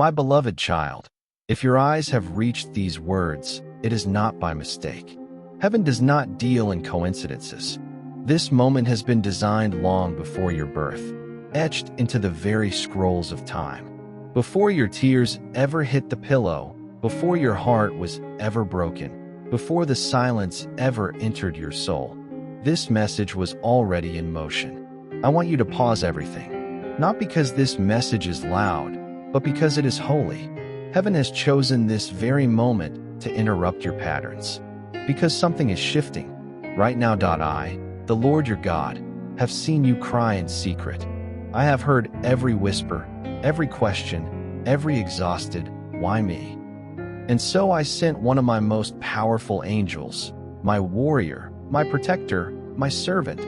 My beloved child, if your eyes have reached these words, it is not by mistake. Heaven does not deal in coincidences. This moment has been designed long before your birth, etched into the very scrolls of time. Before your tears ever hit the pillow, before your heart was ever broken, before the silence ever entered your soul, this message was already in motion. I want you to pause everything, not because this message is loud, but because it is holy. Heaven has chosen this very moment to interrupt your patterns, because something is shifting. Right now, I, the Lord your God, have seen you cry in secret. I have heard every whisper, every question, every exhausted, why me? And so I sent one of my most powerful angels, my warrior, my protector, my servant,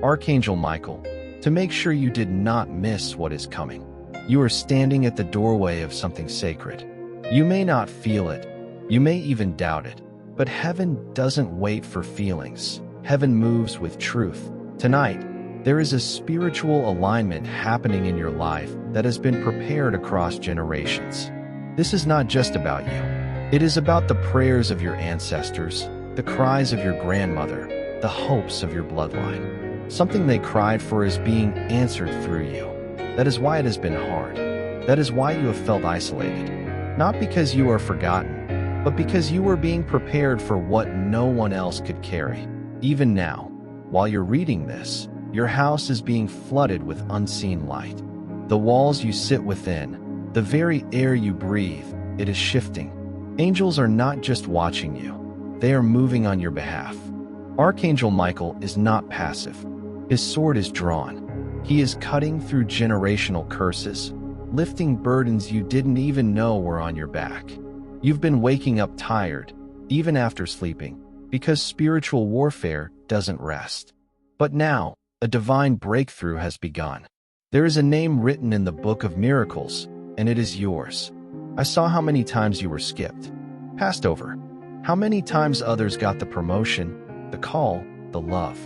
Archangel Michael, to make sure you did not miss what is coming. You are standing at the doorway of something sacred. You may not feel it, you may even doubt it, but heaven doesn't wait for feelings. Heaven moves with truth. Tonight, there is a spiritual alignment happening in your life that has been prepared across generations. This is not just about you. It is about the prayers of your ancestors, the cries of your grandmother, the hopes of your bloodline. Something they cried for is being answered through you. That is why it has been hard. That is why you have felt isolated. Not because you are forgotten, but because you are being prepared for what no one else could carry. Even now, while you're reading this, your house is being flooded with unseen light. The walls you sit within, the very air you breathe, it is shifting. Angels are not just watching you, they are moving on your behalf. Archangel Michael is not passive. His sword is drawn. He is cutting through generational curses, lifting burdens you didn't even know were on your back. You've been waking up tired, even after sleeping, because spiritual warfare doesn't rest. But now, a divine breakthrough has begun. There is a name written in the book of miracles, and it is yours. I saw how many times you were skipped, passed over, how many times others got the promotion, the call, the love.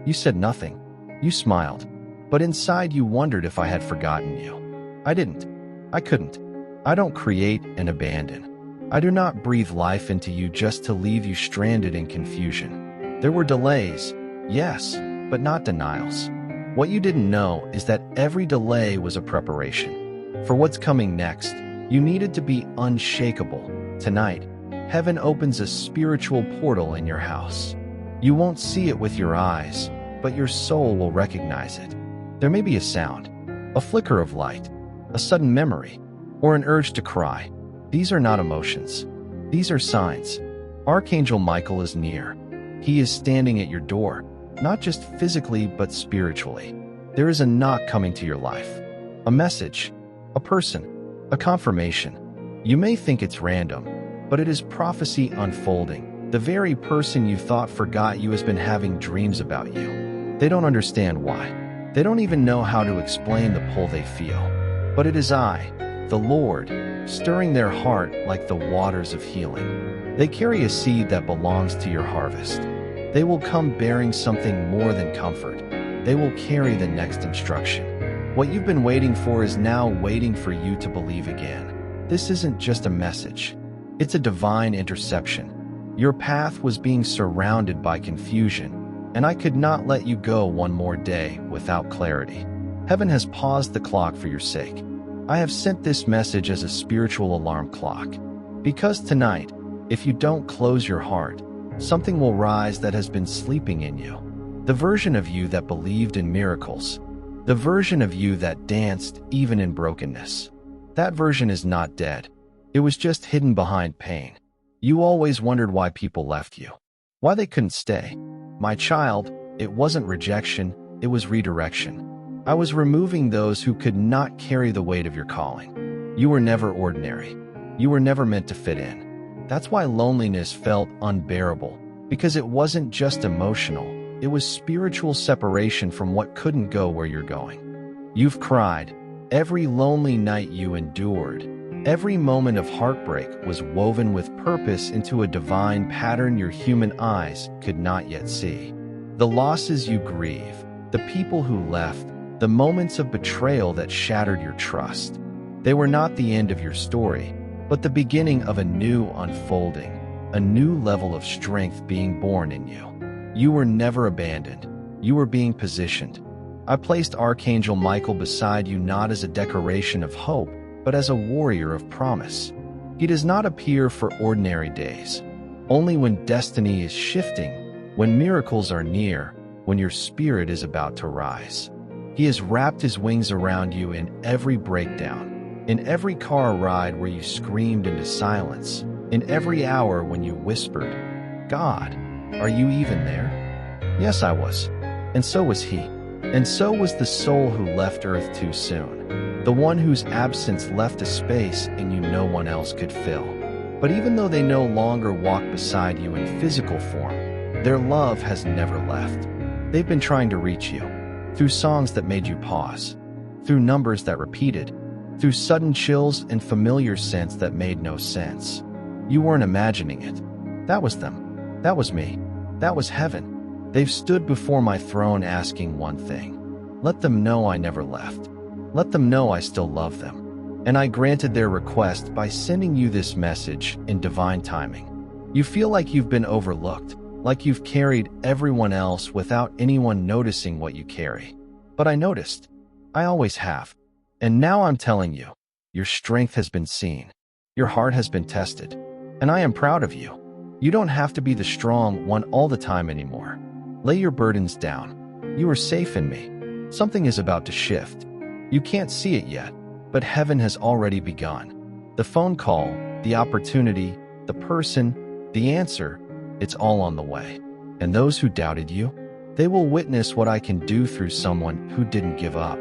You said nothing. You smiled. But inside you wondered if I had forgotten you. I didn't. I couldn't. I don't create and abandon. I do not breathe life into you just to leave you stranded in confusion. There were delays, yes, but not denials. What you didn't know is that every delay was a preparation. For what's coming next, you needed to be unshakable. Tonight, heaven opens a spiritual portal in your house. You won't see it with your eyes, but your soul will recognize it. There may be a sound, a flicker of light, a sudden memory, or an urge to cry. These are not emotions. These are signs. Archangel Michael is near. He is standing at your door, not just physically but spiritually. There is a knock coming to your life. A message, a person, a confirmation. You may think it's random, but it is prophecy unfolding. The very person you thought forgot you has been having dreams about you. They don't understand why. They don't even know how to explain the pull they feel. But it is I, the Lord, stirring their heart like the waters of healing. They carry a seed that belongs to your harvest. They will come bearing something more than comfort. They will carry the next instruction. What you've been waiting for is now waiting for you to believe again. This isn't just a message. It's a divine interception. Your path was being surrounded by confusion, and I could not let you go one more day without clarity. Heaven has paused the clock for your sake. I have sent this message as a spiritual alarm clock. Because tonight, if you don't close your heart, something will rise that has been sleeping in you. The version of you that believed in miracles. The version of you that danced even in brokenness. That version is not dead. It was just hidden behind pain. You always wondered why people left you. Why they couldn't stay. My child, it wasn't rejection, it was redirection. I was removing those who could not carry the weight of your calling. You were never ordinary. You were never meant to fit in. That's why loneliness felt unbearable, because it wasn't just emotional, it was spiritual separation from what couldn't go where you're going. You've cried. Every lonely night you endured, every moment of heartbreak was woven with purpose into a divine pattern your human eyes could not yet see. The losses you grieve, the people who left, the moments of betrayal that shattered your trust. They were not the end of your story, but the beginning of a new unfolding, a new level of strength being born in you. You were never abandoned. You were being positioned. I placed Archangel Michael beside you not as a decoration of hope, but as a warrior of promise. He does not appear for ordinary days, only when destiny is shifting, when miracles are near, when your spirit is about to rise. He has wrapped his wings around you in every breakdown, in every car ride where you screamed into silence, in every hour when you whispered, "God, are you even there?" Yes, I was. And so was he. And so was the soul who left Earth too soon, the one whose absence left a space in you no one else could fill. But even though they no longer walk beside you in physical form, their love has never left. They've been trying to reach you, through songs that made you pause, through numbers that repeated, through sudden chills and familiar scents that made no sense. You weren't imagining it. That was them. That was me. That was heaven. They've stood before my throne asking one thing. Let them know I never left. Let them know I still love them. And I granted their request by sending you this message in divine timing. You feel like you've been overlooked, like you've carried everyone else without anyone noticing what you carry. But I noticed. I always have. And now I'm telling you, your strength has been seen. Your heart has been tested. And I am proud of you. You don't have to be the strong one all the time anymore. Lay your burdens down. You are safe in me. Something is about to shift. You can't see it yet, but heaven has already begun. The phone call, the opportunity, the person, the answer, it's all on the way. And those who doubted you, they will witness what I can do through someone who didn't give up.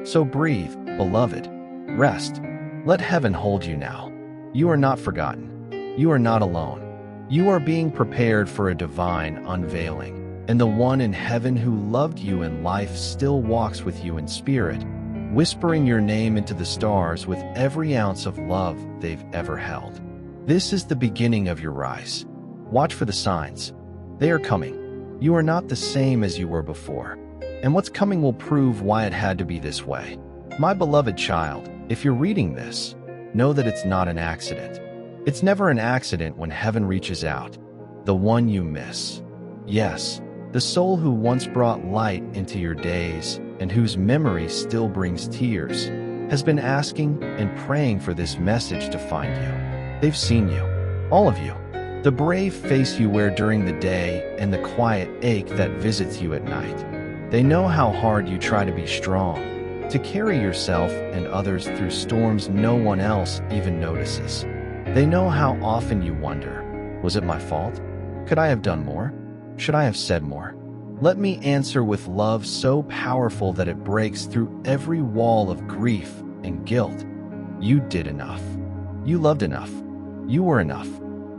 So breathe, beloved. Rest. Let heaven hold you now. You are not forgotten. You are not alone. You are being prepared for a divine unveiling. And the one in heaven who loved you in life still walks with you in spirit, whispering your name into the stars with every ounce of love they've ever held. This is the beginning of your rise. Watch for the signs. They are coming. You are not the same as you were before. And what's coming will prove why it had to be this way. My beloved child, if you're reading this, know that it's not an accident. It's never an accident when heaven reaches out. The one you miss. Yes. The soul who once brought light into your days and whose memory still brings tears has been asking and praying for this message to find you. They've seen you, all of you, the brave face you wear during the day and the quiet ache that visits you at night. They know how hard you try to be strong, to carry yourself and others through storms no one else even notices. They know how often you wonder, was it my fault? Could I have done more? Should I have said more? Let me answer with love so powerful that it breaks through every wall of grief and guilt. You did enough. You loved enough. You were enough.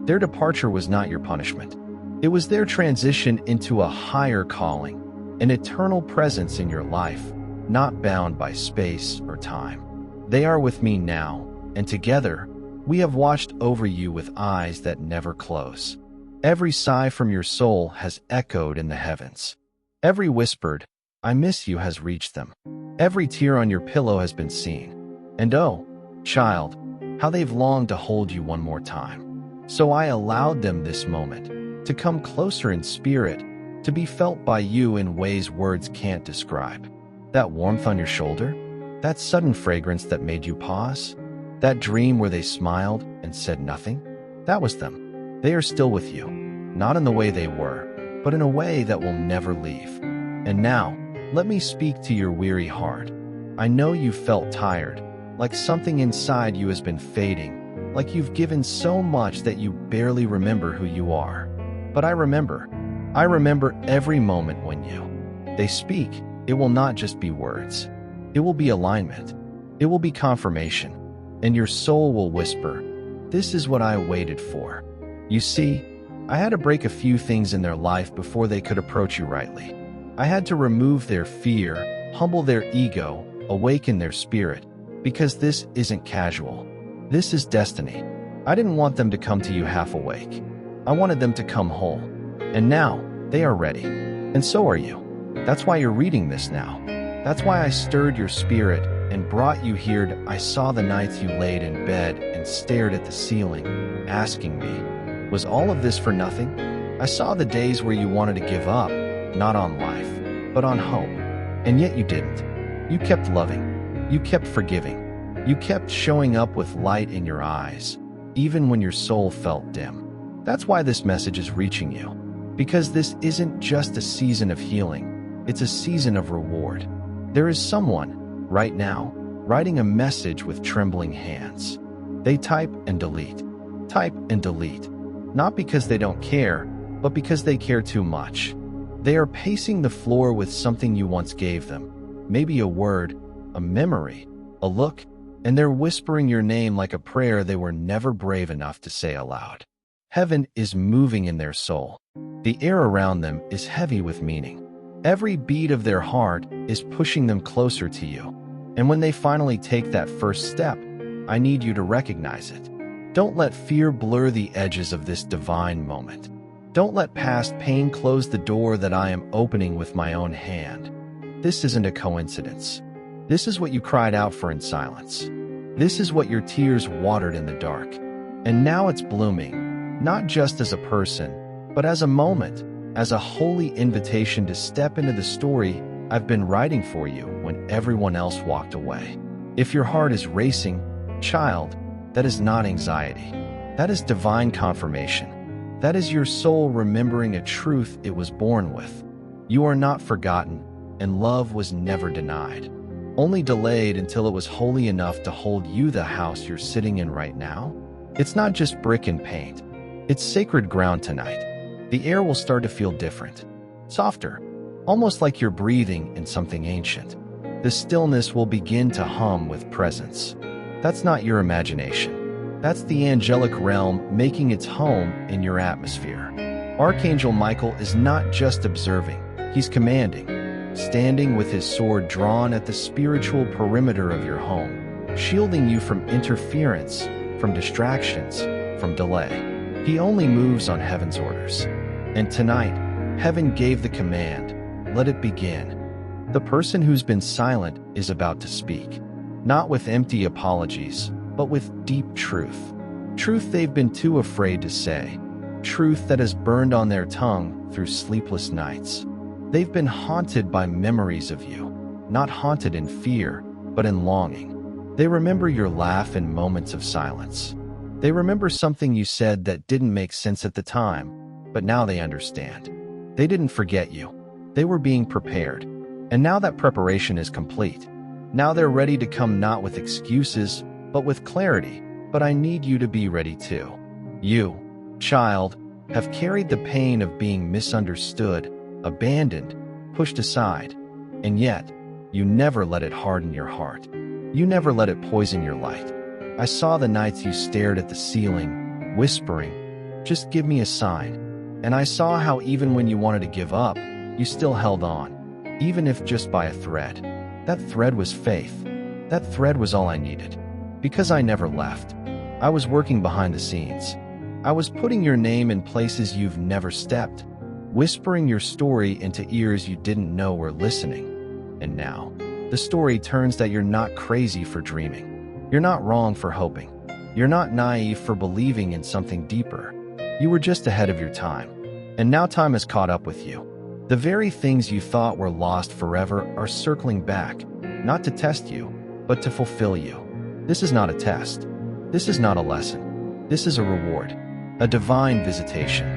Their departure was not your punishment. It was their transition into a higher calling, an eternal presence in your life, not bound by space or time. They are with me now, and together, we have watched over you with eyes that never close. Every sigh from your soul has echoed in the heavens. Every whispered, "I miss you," has reached them. Every tear on your pillow has been seen. And oh, child, how they've longed to hold you one more time. So I allowed them this moment, to come closer in spirit, to be felt by you in ways words can't describe. That warmth on your shoulder, that sudden fragrance that made you pause, that dream where they smiled and said nothing, that was them. They are still with you, not in the way they were, but in a way that will never leave. And now, let me speak to your weary heart. I know you felt tired, like something inside you has been fading, like you've given so much that you barely remember who you are. But I remember every moment when they speak, it will not just be words. It will be alignment. It will be confirmation. And your soul will whisper, "This is what I waited for." You see, I had to break a few things in their life before they could approach you rightly. I had to remove their fear, humble their ego, awaken their spirit, because this isn't casual. This is destiny. I didn't want them to come to you half awake. I wanted them to come whole. And now, they are ready. And so are you. That's why you're reading this now. That's why I stirred your spirit and brought you here. I saw the nights you laid in bed and stared at the ceiling, asking me, was all of this for nothing? I saw the days where you wanted to give up, not on life, but on hope. And yet you didn't. You kept loving. You kept forgiving. You kept showing up with light in your eyes, even when your soul felt dim. That's why this message is reaching you. Because this isn't just a season of healing, it's a season of reward. There is someone, right now, writing a message with trembling hands. They type and delete. Type and delete. Not because they don't care, but because they care too much. They are pacing the floor with something you once gave them. Maybe a word, a memory, a look, and they're whispering your name like a prayer they were never brave enough to say aloud. Heaven is moving in their soul. The air around them is heavy with meaning. Every beat of their heart is pushing them closer to you. And when they finally take that first step, I need you to recognize it. Don't let fear blur the edges of this divine moment. Don't let past pain close the door that I am opening with my own hand. This isn't a coincidence. This is what you cried out for in silence. This is what your tears watered in the dark. And now it's blooming, not just as a person, but as a moment, as a holy invitation to step into the story I've been writing for you when everyone else walked away. If your heart is racing, child, that is not anxiety. That is divine confirmation. That is your soul remembering a truth it was born with. You are not forgotten, and love was never denied. Only delayed until it was holy enough to hold you, the house you're sitting in right now. It's not just brick and paint. It's sacred ground tonight. The air will start to feel different, softer, almost like you're breathing in something ancient. The stillness will begin to hum with presence. That's not your imagination. That's the angelic realm making its home in your atmosphere. Archangel Michael is not just observing, he's commanding, standing with his sword drawn at the spiritual perimeter of your home, shielding you from interference, from distractions, from delay. He only moves on heaven's orders. And tonight, heaven gave the command, let it begin. The person who's been silent is about to speak, not with empty apologies, but with deep truth. Truth they've been too afraid to say. Truth that has burned on their tongue through sleepless nights. They've been haunted by memories of you, not haunted in fear, but in longing. They remember your laugh in moments of silence. They remember something you said that didn't make sense at the time, but now they understand. They didn't forget you. They were being prepared. And now that preparation is complete. Now they're ready to come not with excuses, but with clarity. But I need you to be ready too. You, child, have carried the pain of being misunderstood, abandoned, pushed aside, and yet, you never let it harden your heart. You never let it poison your light. I saw the nights you stared at the ceiling, whispering, just give me a sign. And I saw how even when you wanted to give up, you still held on, even if just by a thread. That thread was faith. That thread was all I needed. Because I never left. I was working behind the scenes. I was putting your name in places you've never stepped, whispering your story into ears you didn't know were listening. And now, the story turns that you're not crazy for dreaming. You're not wrong for hoping. You're not naive for believing in something deeper. You were just ahead of your time. And now time has caught up with you. The very things you thought were lost forever are circling back, not to test you, but to fulfill you. This is not a test. This is not a lesson. This is a reward, a divine visitation.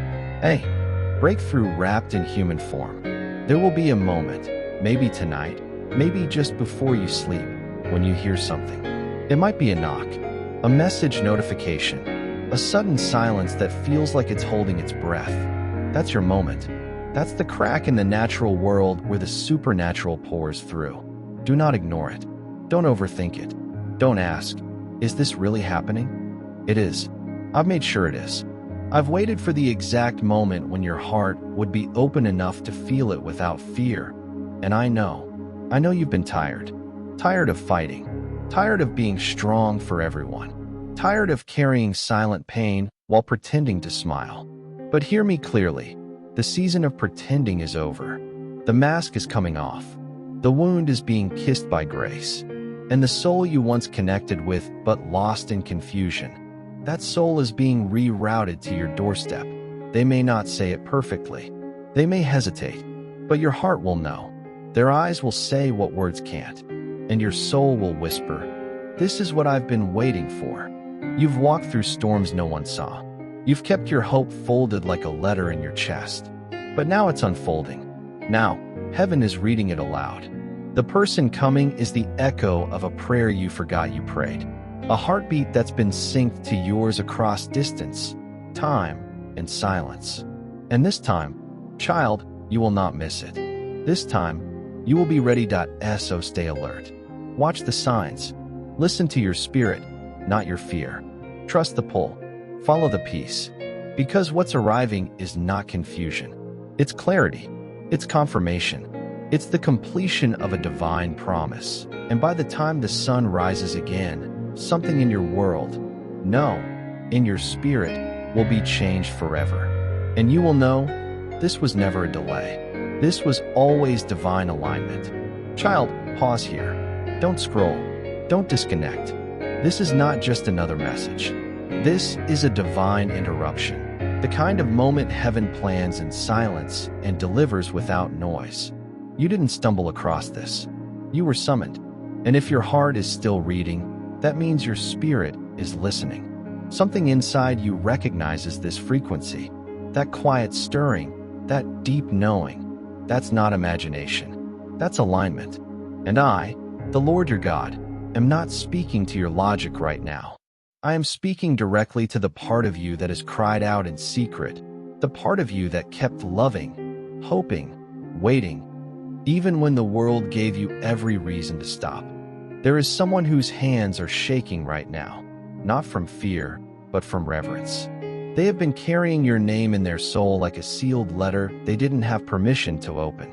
Hey, breakthrough wrapped in human form. There will be a moment, maybe tonight, maybe just before you sleep, when you hear something. It might be a knock, a message notification, a sudden silence that feels like it's holding its breath. That's your moment. That's the crack in the natural world where the supernatural pours through. Do not ignore it. Don't overthink it. Don't ask, is this really happening? It is. I've made sure it is. I've waited for the exact moment when your heart would be open enough to feel it without fear. And I know you've been tired. Tired of fighting. Tired of being strong for everyone. Tired of carrying silent pain while pretending to smile. But hear me clearly. The season of pretending is over. The mask is coming off. The wound is being kissed by grace. And the soul you once connected with but lost in confusion, that soul is being rerouted to your doorstep. They may not say it perfectly. They may hesitate, but your heart will know. Their eyes will say what words can't, and your soul will whisper, "This is what I've been waiting for." You've walked through storms no one saw. You've kept your hope folded like a letter in your chest. But now it's unfolding. Now, heaven is reading it aloud. The person coming is the echo of a prayer you forgot you prayed. A heartbeat that's been synced to yours across distance, time, and silence. And this time, child, you will not miss it. This time, you will be ready. So stay alert. Watch the signs. Listen to your spirit, not your fear. Trust the pull. Follow the peace. Because what's arriving is not confusion. It's clarity. It's confirmation. It's the completion of a divine promise. And by the time the sun rises again, something in your world, no, in your spirit, will be changed forever. And you will know, this was never a delay. This was always divine alignment. Child, pause here. Don't scroll. Don't disconnect. This is not just another message. This is a divine interruption. The kind of moment heaven plans in silence and delivers without noise. You didn't stumble across this. You were summoned. And if your heart is still reading, that means your spirit is listening. Something inside you recognizes this frequency. That quiet stirring, that deep knowing. That's not imagination. That's alignment. And I, the Lord your God, am not speaking to your logic right now. I am speaking directly to the part of you that has cried out in secret, the part of you that kept loving, hoping, waiting, even when the world gave you every reason to stop. There is someone whose hands are shaking right now, not from fear, but from reverence. They have been carrying your name in their soul like a sealed letter they didn't have permission to open.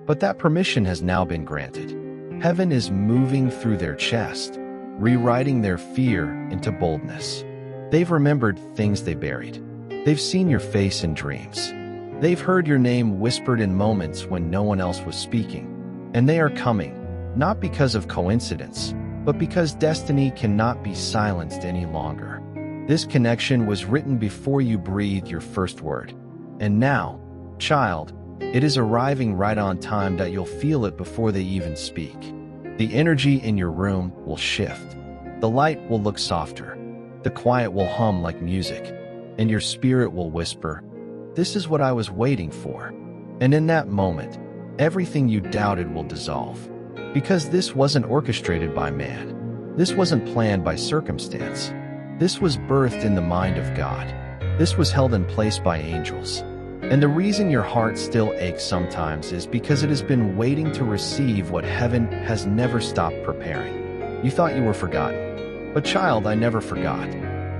But that permission has now been granted. Heaven is moving through their chest, rewriting their fear into boldness. They've remembered things they buried. They've seen your face in dreams. They've heard your name whispered in moments when no one else was speaking. And they are coming, not because of coincidence, but because destiny cannot be silenced any longer. This connection was written before you breathed your first word. And now, child, it is arriving right on time that you'll feel it before they even speak. The energy in your room will shift. The light will look softer. The quiet will hum like music. And your spirit will whisper, "This is what I was waiting for." And in that moment, everything you doubted will dissolve. Because this wasn't orchestrated by man. This wasn't planned by circumstance. This was birthed in the mind of God. This was held in place by angels. And the reason your heart still aches sometimes is because it has been waiting to receive what heaven has never stopped preparing. You thought you were forgotten. But child, I never forgot.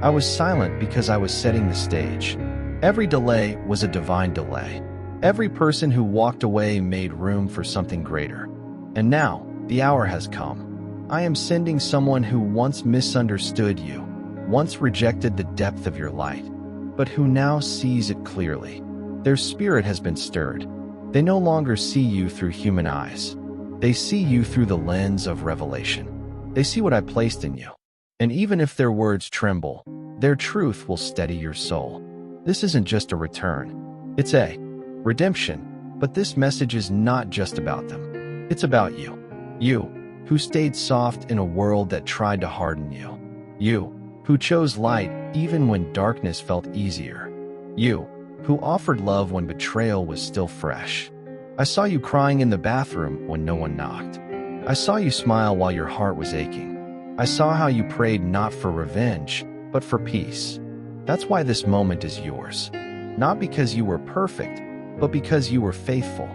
I was silent because I was setting the stage. Every delay was a divine delay. Every person who walked away made room for something greater. And now, the hour has come. I am sending someone who once misunderstood you, once rejected the depth of your light, but who now sees it clearly. Their spirit has been stirred. They no longer see you through human eyes. They see you through the lens of revelation. They see what I placed in you. And even if their words tremble, their truth will steady your soul. This isn't just a return. It's a redemption. But this message is not just about them. It's about you. You, who stayed soft in a world that tried to harden you. You, who chose light even when darkness felt easier. You, who offered love when betrayal was still fresh. I saw you crying in the bathroom when no one knocked. I saw you smile while your heart was aching. I saw how you prayed not for revenge, but for peace. That's why this moment is yours. Not because you were perfect, but because you were faithful.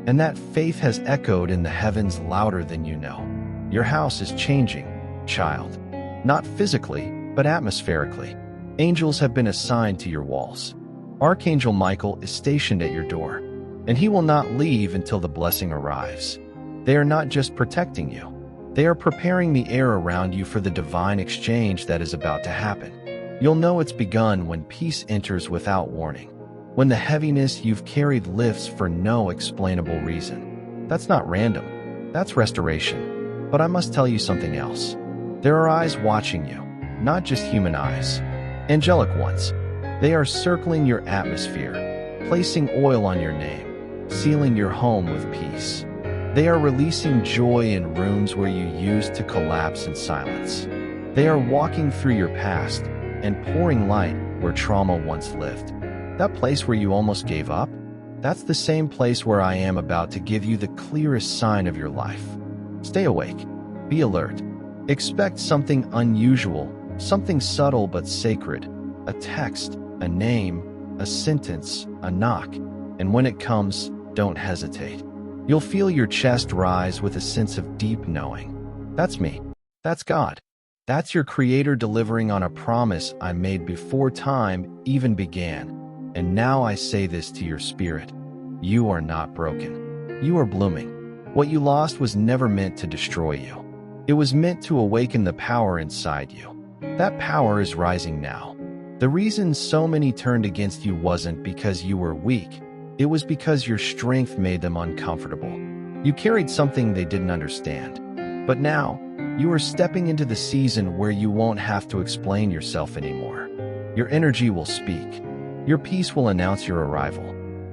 And that faith has echoed in the heavens louder than you know. Your house is changing, child. Not physically, but atmospherically. Angels have been assigned to your walls. Archangel Michael is stationed at your door, and he will not leave until the blessing arrives. They are not just protecting you. They are preparing the air around you for the divine exchange that is about to happen. You'll know it's begun when peace enters without warning. When the heaviness you've carried lifts for no explainable reason. That's not random. That's restoration. But I must tell you something else. There are eyes watching you, not just human eyes. Angelic ones. They are circling your atmosphere, placing oil on your name, sealing your home with peace. They are releasing joy in rooms where you used to collapse in silence. They are walking through your past and pouring light where trauma once lived. That place where you almost gave up? That's the same place where I am about to give you the clearest sign of your life. Stay awake. Be alert. Expect something unusual, something subtle but sacred. A text, a name, a sentence, a knock. And when it comes, don't hesitate. You'll feel your chest rise with a sense of deep knowing. That's me. That's God. That's your Creator delivering on a promise I made before time even began. And now I say this to your spirit. You are not broken. You are blooming. What you lost was never meant to destroy you. It was meant to awaken the power inside you. That power is rising now. The reason so many turned against you wasn't because you were weak. It was because your strength made them uncomfortable. You carried something they didn't understand. But now, you are stepping into the season where you won't have to explain yourself anymore. Your energy will speak. Your peace will announce your arrival.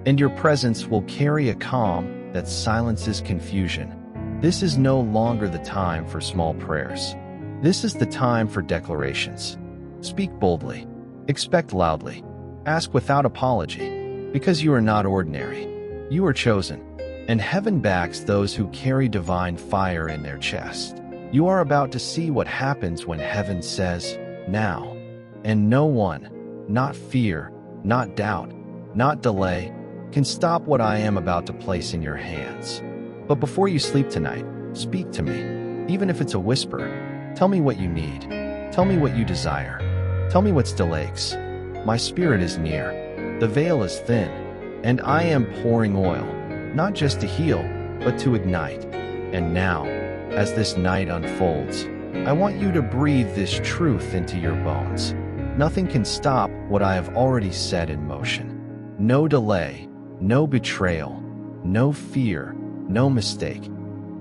And your presence will carry a calm that silences confusion. This is no longer the time for small prayers. This is the time for declarations. Speak boldly. Expect loudly. Ask without apology. Because you are not ordinary. You are chosen. And heaven backs those who carry divine fire in their chest. You are about to see what happens when heaven says, now. And no one, not fear, not doubt, not delay, can stop what I am about to place in your hands. But before you sleep tonight, speak to me. Even if it's a whisper, tell me what you need. Tell me what you desire. Tell me what still aches. My spirit is near. The veil is thin, and I am pouring oil, not just to heal, but to ignite. And now, as this night unfolds, I want you to breathe this truth into your bones. Nothing can stop what I have already set in motion. No delay, no betrayal, no fear, no mistake.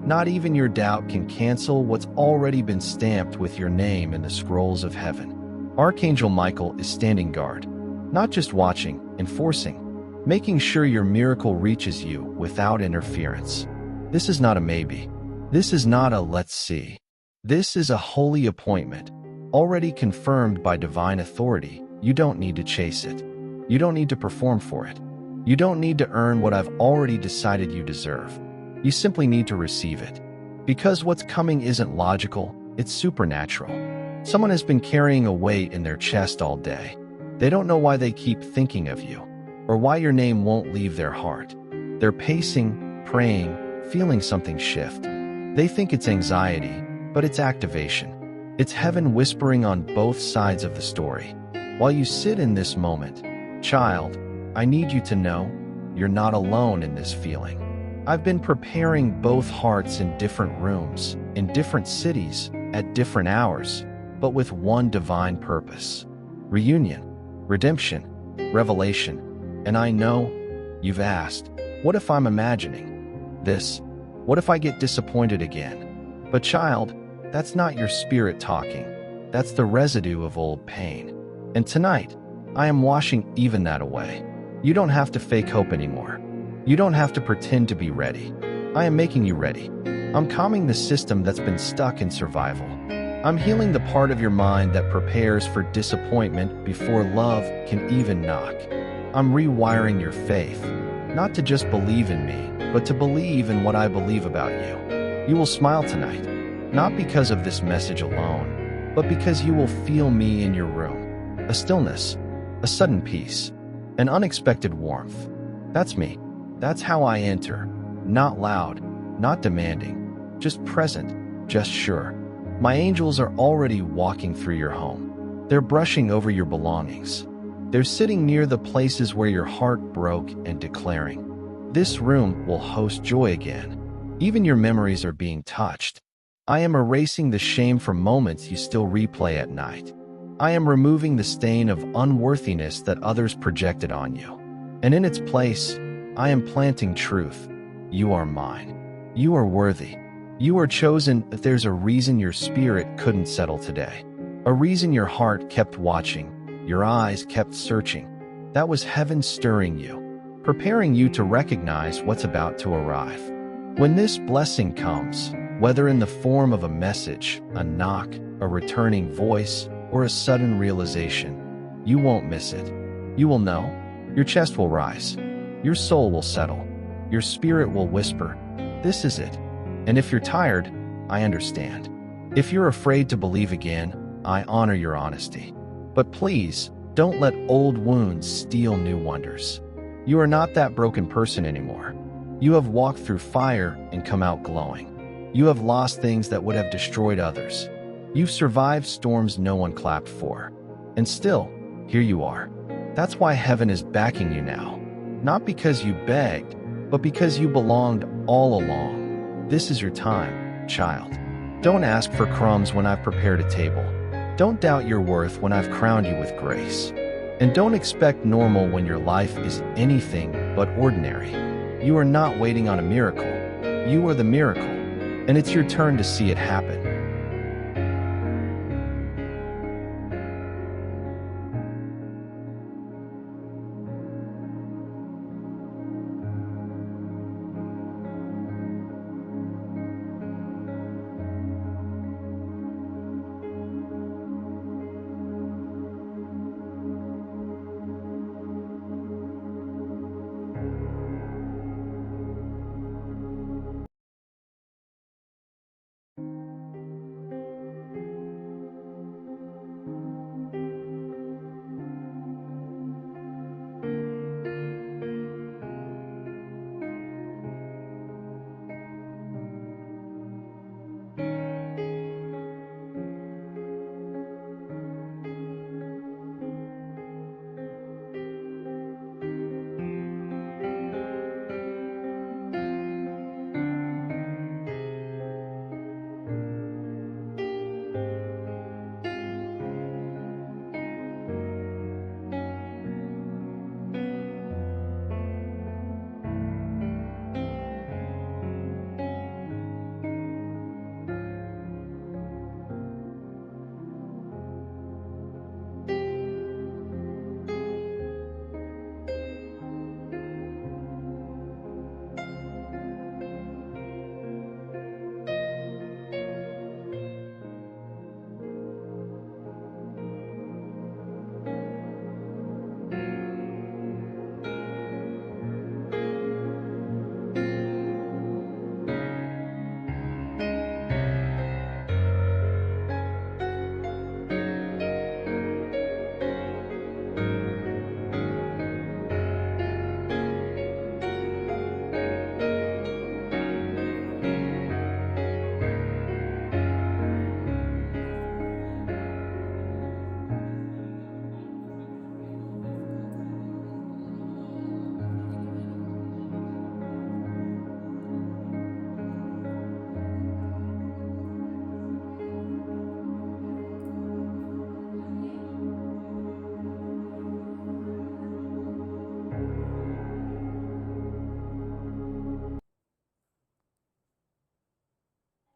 Not even your doubt can cancel what's already been stamped with your name in the scrolls of heaven. Archangel Michael is standing guard, not just watching, enforcing, making sure your miracle reaches you without interference. This is not a maybe. This is not a let's see. This is a holy appointment, already confirmed by divine authority. You don't need to chase it. You don't need to perform for it. You don't need to earn what I've already decided you deserve. You simply need to receive it. Because what's coming isn't logical, it's supernatural. Someone has been carrying a weight in their chest all day. They don't know why they keep thinking of you, or why your name won't leave their heart. They're pacing, praying, feeling something shift. They think it's anxiety, but it's activation. It's heaven whispering on both sides of the story. While you sit in this moment, child, I need you to know you're not alone in this feeling. I've been preparing both hearts in different rooms, in different cities, at different hours, but with one divine purpose: reunion. Redemption, revelation. And I know, you've asked, what if I'm imagining this? What if I get disappointed again? But child, that's not your spirit talking. That's the residue of old pain. And tonight, I am washing even that away. You don't have to fake hope anymore. You don't have to pretend to be ready. I am making you ready. I'm calming the system that's been stuck in survival. I'm healing the part of your mind that prepares for disappointment before love can even knock. I'm rewiring your faith, not to just believe in me, but to believe in what I believe about you. You will smile tonight, not because of this message alone, but because you will feel me in your room. A stillness, a sudden peace, an unexpected warmth. That's me. That's how I enter. Not loud, not demanding, just present, just sure. My angels are already walking through your home. They're brushing over your belongings. They're sitting near the places where your heart broke and declaring, this room will host joy again. Even your memories are being touched. I am erasing the shame from moments you still replay at night. I am removing the stain of unworthiness that others projected on you. And in its place, I am planting truth. You are mine. You are worthy. You are chosen, but there's a reason your spirit couldn't settle today. A reason your heart kept watching, your eyes kept searching. That was heaven stirring you, preparing you to recognize what's about to arrive. When this blessing comes, whether in the form of a message, a knock, a returning voice, or a sudden realization, you won't miss it. You will know. Your chest will rise. Your soul will settle. Your spirit will whisper, "This is it." And if you're tired, I understand. If you're afraid to believe again, I honor your honesty. But please, don't let old wounds steal new wonders. You are not that broken person anymore. You have walked through fire and come out glowing. You have lost things that would have destroyed others. You've survived storms no one clapped for. And still, here you are. That's why heaven is backing you now. Not because you begged, but because you belonged all along. This is your time, child. Don't ask for crumbs when I've prepared a table. Don't doubt your worth when I've crowned you with grace. And don't expect normal when your life is anything but ordinary. You are not waiting on a miracle. You are the miracle. And it's your turn to see it happen.